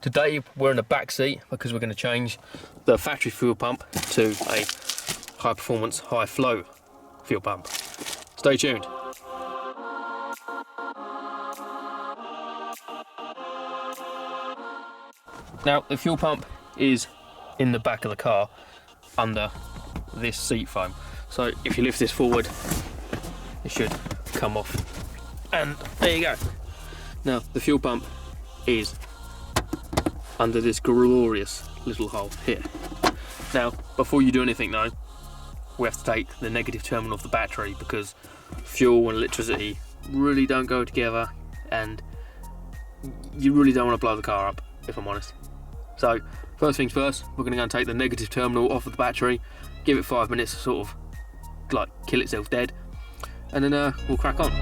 Today we're in the back seat because we're going to change the factory fuel pump to a high performance, high flow fuel pump. Stay tuned. Now the fuel pump is in the back of the car under this seat foam. So if you lift this forward, it should come off. And there you go. Now the fuel pump is under this glorious little hole here. Now, before you do anything though, we have to take the negative terminal off the battery because fuel and electricity really don't go together, and you really don't want to blow the car up, if I'm honest. So, first things first, we're going to go and take the negative terminal off of the battery, give it 5 minutes to sort of like kill itself dead, and then we'll crack on.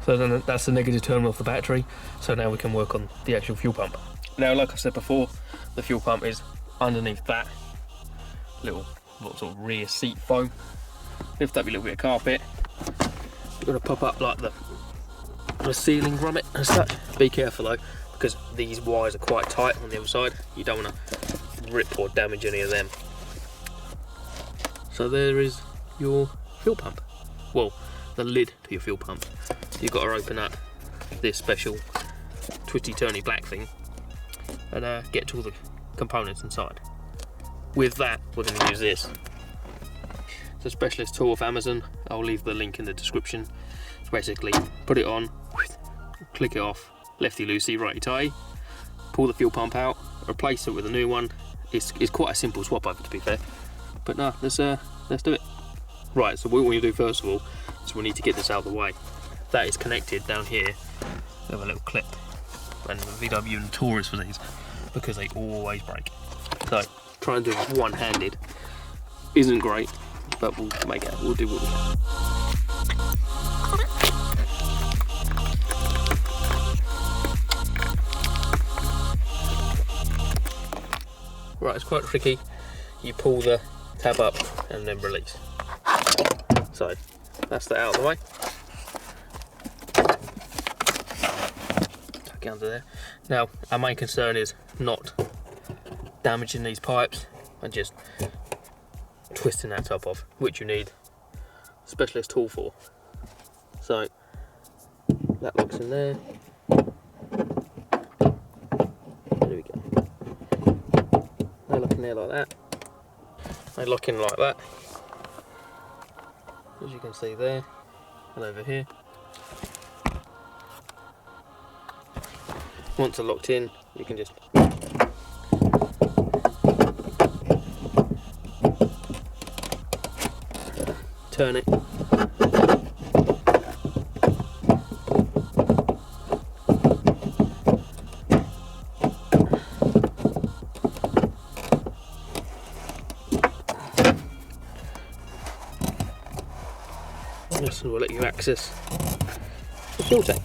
So then that's the negative terminal off the battery, so now we can work on the actual fuel pump. Now, like I said before, the fuel pump is underneath that little sort of rear seat foam. Lift up your little bit of carpet. You're going to pop up like the ceiling grommet and such. Be careful though, because these wires are quite tight on the other side. You don't want to rip or damage any of them. So there is your fuel pump. Well, the lid to your fuel pump. You've got to open up this special twisty turny black thing and get to all the components inside. With that, we're going to use this. It's a specialist tool off Amazon. I'll leave the link in the description. So basically, put it on, click it off, lefty loosey, righty tighty, pull the fuel pump out, replace it with a new one. It's quite a simple swap over, to be fair. But no, let's do it. Right, so what we want to do first of all is we need to get this out of the way. That is connected down here with a little clip, and the VW and Taurus for these because they always break. So try and do it one-handed isn't great, but we'll make it. We'll do what we can. Right, it's quite tricky. You pull the tab up and then release. So that's that out of the way. Tuck it under there. Now our main concern is not damaging these pipes and just twisting that top off, which you need a specialist tool for. So that locks in there. There we go. They lock in there like that. They lock in like that, as you can see there and over here. Once they're locked in, you can just turn it. This will let you access the fuel tank.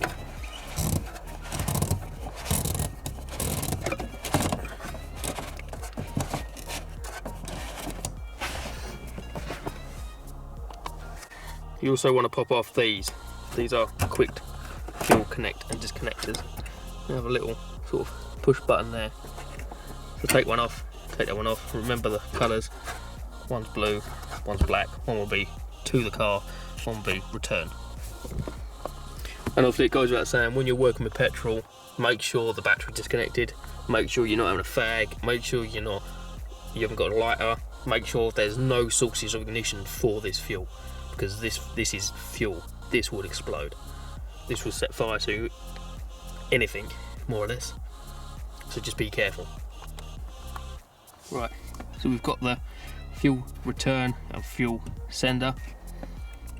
You also want to pop off these. These are quick fuel connect and disconnectors. You have a little sort of push button there. So take one off, take that one off. Remember the colours. One's blue, one's black. One will be to the car, one will be return. And obviously it goes without saying, when you're working with petrol, make sure the battery's disconnected. Make sure you're not having a fag. Make sure you haven't got a lighter. Make sure there's no sources of ignition for this fuel, because this is fuel. This would explode. This will set fire to anything, more or less. So just be careful. Right, so we've got the fuel return and fuel sender.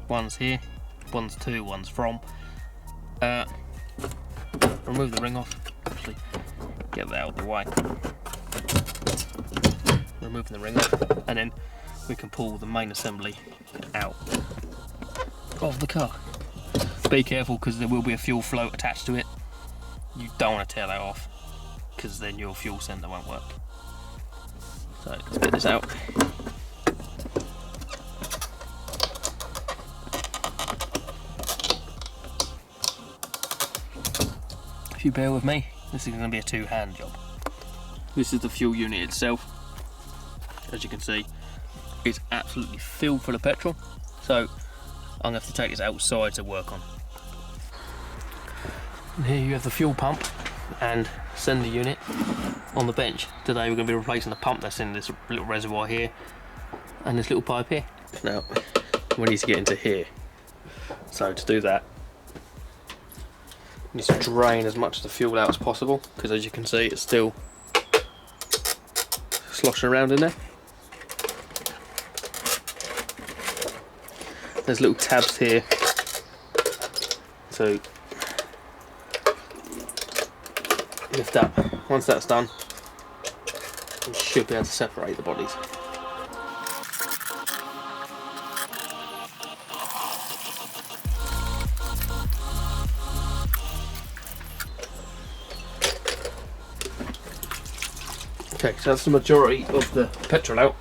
One's here, one's to, one's from. Remove the ring off, actually get that out of the way. Removing the ring off, and then we can pull the main assembly out of the car. Be careful, because there will be a fuel float attached to it. You don't want to tear that off, because then your fuel sender won't work. So let's get this out. If you bear with me, this is going to be a two-hand job. This is the fuel unit itself. As you can see, it's absolutely filled full of petrol, so I'm going to have to take this outside to work on. And here you have the fuel pump and sender unit on the bench. Today we're going to be replacing the pump that's in this little reservoir here and this little pipe here. Now we need to get into here, so to do that we need to drain as much of the fuel out as possible, because as you can see it's still sloshing around in there. There's little tabs here, so lift up. Once that's done, you should be able to separate the bodies. Okay, so that's the majority of the petrol out.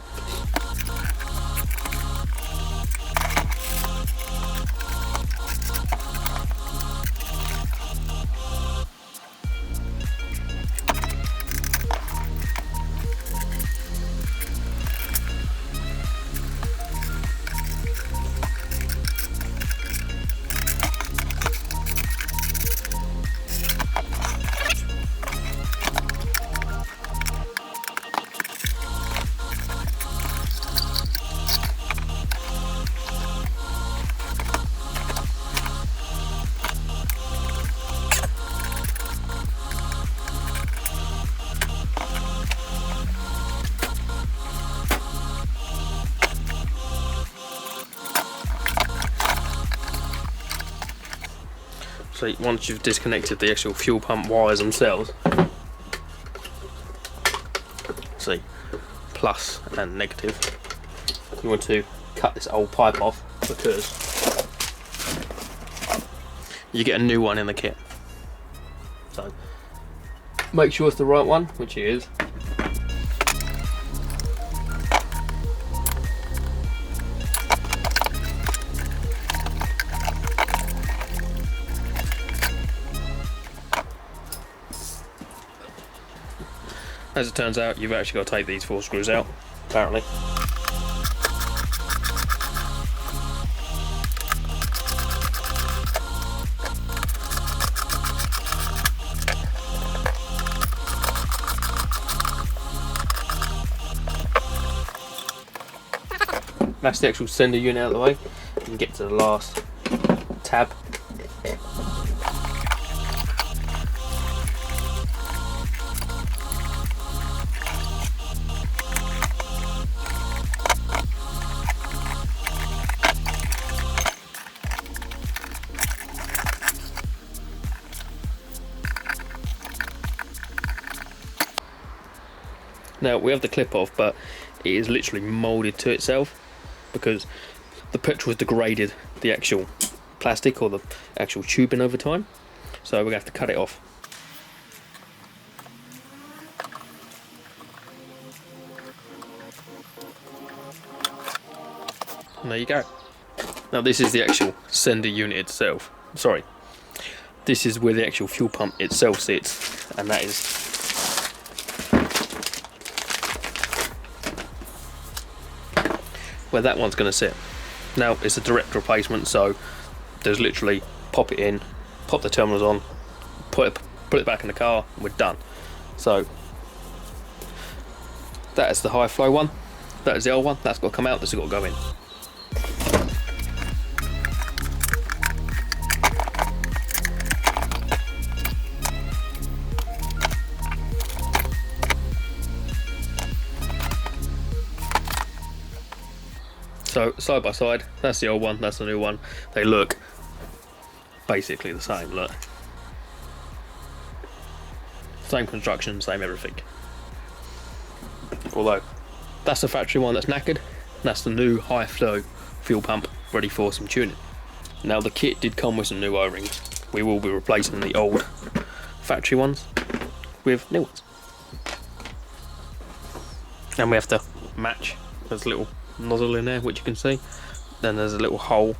So once you've disconnected the actual fuel pump wires themselves, see, plus and negative, you want to cut this old pipe off, because you get a new one in the kit. So make sure it's the right one, which it is. As it turns out, you've actually got to take these 4 screws out, apparently. That's the actual sender unit out of the way. You can get to the last tab. Now we have the clip off, but it is literally moulded to itself because the petrol has degraded the actual plastic or the actual tubing over time. So we're going to have to cut it off. And there you go. Now this is the actual sender unit itself. Sorry, this is where the actual fuel pump itself sits, and that is where that one's going to sit. Now it's a direct replacement, so there's literally pop it in, pop the terminals on, put it back in the car, and we're done. So that is the high flow one, that is the old one, that's got to come out, this has got to go in. So side by side, that's the old one, that's the new one. They look basically the same, look. Same construction, same everything. Although, that's the factory one that's knackered, that's the new high flow fuel pump ready for some tuning. Now the kit did come with some new O-rings. We will be replacing the old factory ones with new ones. and we have to match. There's a little nozzle in there which you can see, then there's a little hole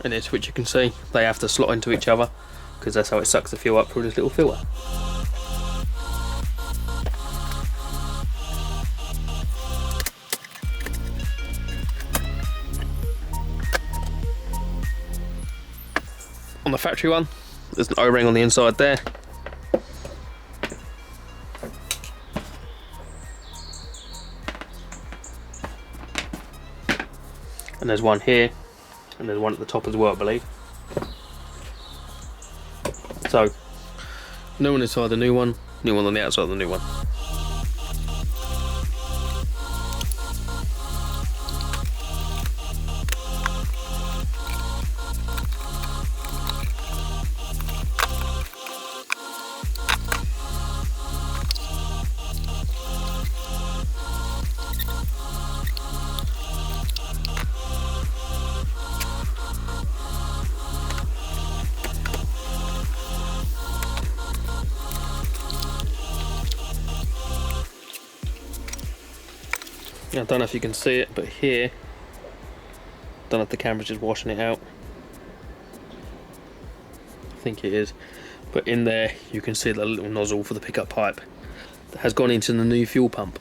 in this which you can see. They have to slot into each other because that's how it sucks the fuel up through this little filter. On the factory one, there's an O-ring on the inside there. And there's one here, and there's one at the top as well, I believe. So, new one inside the new one on the outside of the new one. I don't know if you can see it, but here, don't know if the camera's just washing it out. I think it is. But in there, you can see the little nozzle for the pickup pipe that has gone into the new fuel pump.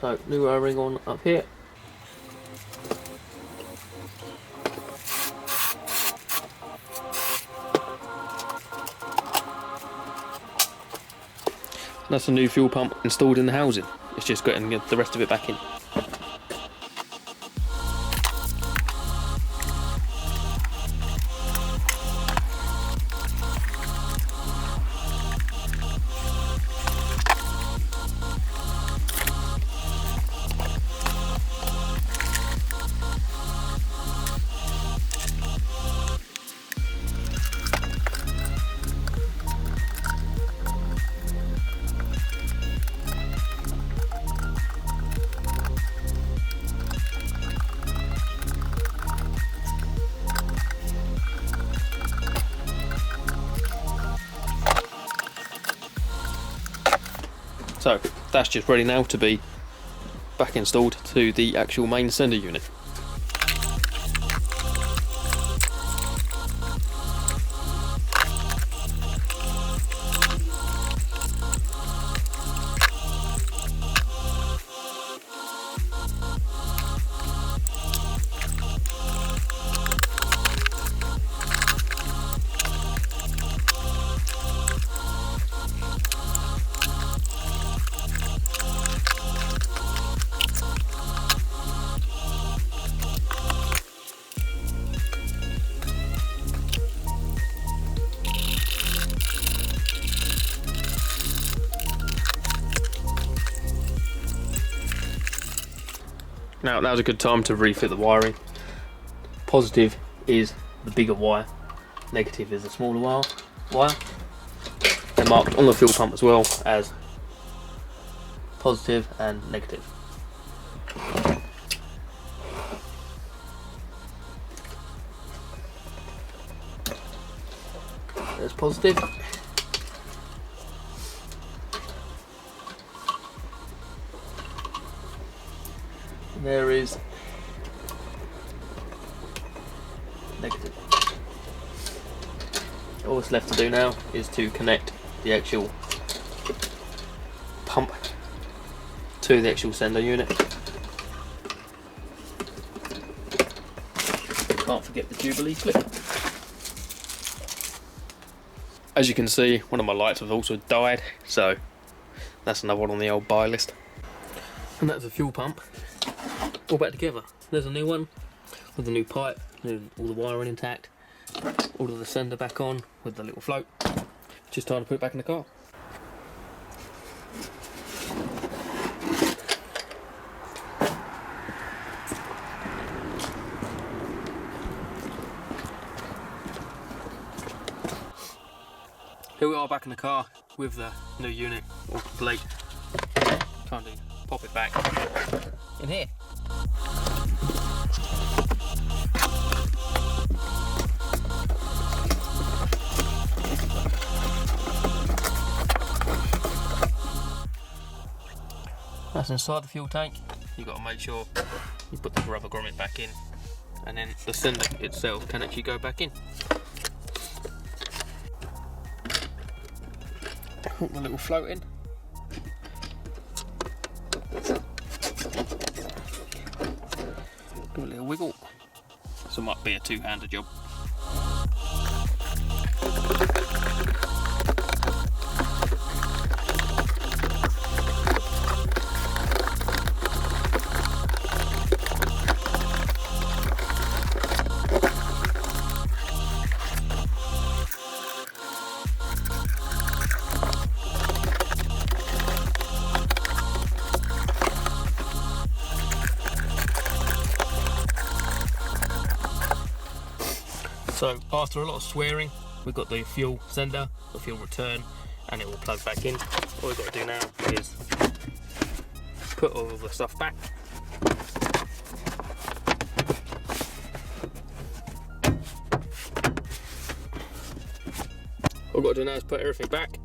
So, new O-ring on up here. That's a new fuel pump installed in the housing. It's just getting the rest of it back in. So that's just ready now to be back installed to the actual main sender unit. Now now's a good time to refit the wiring. Positive is the bigger wire, negative is the smaller wire. They're marked on the fuel pump as well as positive and negative. There's positive. There is negative. All that's left to do now is to connect the actual pump to the actual sender unit. Can't forget the Jubilee clip. As you can see, one of my lights has also died, so that's another one on the old buy list. And that's a fuel pump. All back together. There's a new one with the new pipe, all the wiring intact, all of the sender back on with the little float. Just time to put it back in the car. Here we are back in the car with the new unit all complete. Time to pop it back in here. That's inside the fuel tank. You've got to make sure you put the rubber grommet back in, and then the cylinder itself can actually go back in. Hook the little float in. Give it a little wiggle. This might be a two-hander job. So after a lot of swearing, we've got the fuel sender, the fuel return, and it will plug back in. All we've got to do now is put all the stuff back. All we've got to do now is put everything back,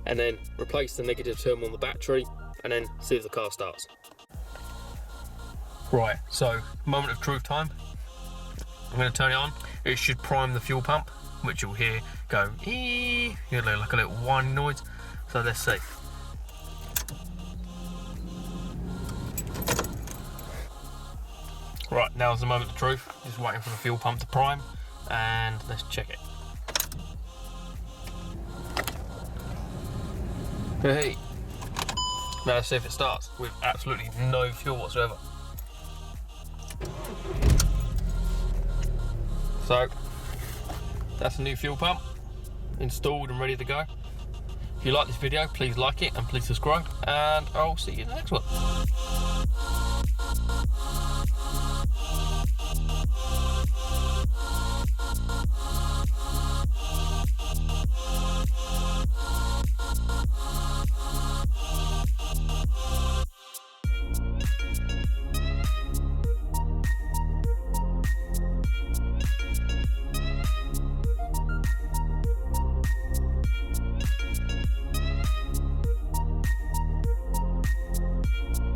and then replace the negative terminal on the battery, and then see if the car starts. Right, so moment of truth time. I'm going to turn it on. It should prime the fuel pump, which you'll hear go ee, you know, like a little whining noise. So let's see. Right, now's the moment of truth. Just waiting for the fuel pump to prime, and let's check it. Hey, now let's see if it starts with absolutely no fuel whatsoever. So that's a new fuel pump installed and ready to go. If you like this video, please like it and please subscribe, and I'll see you in the next one.